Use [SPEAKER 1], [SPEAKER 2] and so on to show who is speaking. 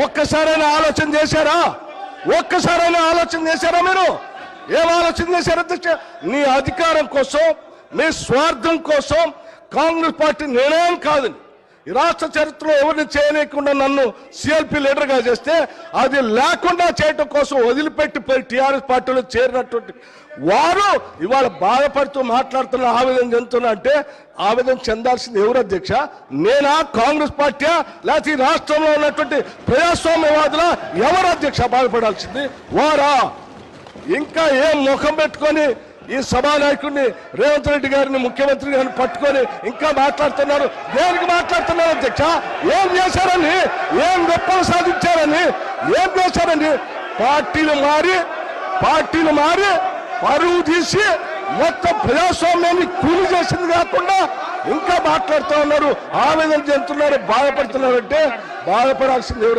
[SPEAKER 1] ఒక్కసారైనా ఆలోచన చేశారా? ఒక్కసారైనా ఆలోచన చేశారా? మీరు ఏం ఆలోచన చేశారు అధ్యక్ష? నీ అధికారం కోసం, నీ స్వార్థం కోసం కాంగ్రెస్ పార్టీ నిర్ణయం కాదు. ఈ రాష్ట్ర చరిత్రలో ఎవరిని చేయలేకుండా నన్ను సిఎల్పి లీడర్గా చేస్తే అది లేకుండా చేయటం కోసం వదిలిపెట్టిపోయి టీఆర్ఎస్ పార్టీలో చేరినటువంటి వారు ఇవాళ బాధపడుతూ మాట్లాడుతున్న, ఆవేదన చెందుతున్నా అంటే ఆవేదన చెందాల్సింది ఎవరు అధ్యక్ష? నేనా, కాంగ్రెస్ పార్టీయా, లేకపోతే ఈ రాష్ట్రంలో ఉన్నటువంటి ప్రజాస్వామ్యవాదుల? ఎవరు అధ్యక్ష బాధపడాల్సింది? వారా? ఇంకా ఏం ముఖం పెట్టుకొని ఈ సభానాయకుడిని రేవంత్ రెడ్డి గారిని, ముఖ్యమంత్రి గారిని పట్టుకొని ఇంకా మాట్లాడుతున్నారు? దేనికి మాట్లాడుతున్నారు అధ్యక్ష? ఏం చేశారని, ఏం గొప్పలు సాధించారని, ఏం చేశారని? పార్టీలు మారి పరువు తీసి మొత్తం ప్రజాస్వామ్యాన్ని కూలి చేసింది కాకుండా ఇంకా మాట్లాడుతూ ఉన్నారు, ఆవేదన చెందుతున్నారు, బాధపడుతున్నారంటే బాధపడాల్సింది ఎవరు?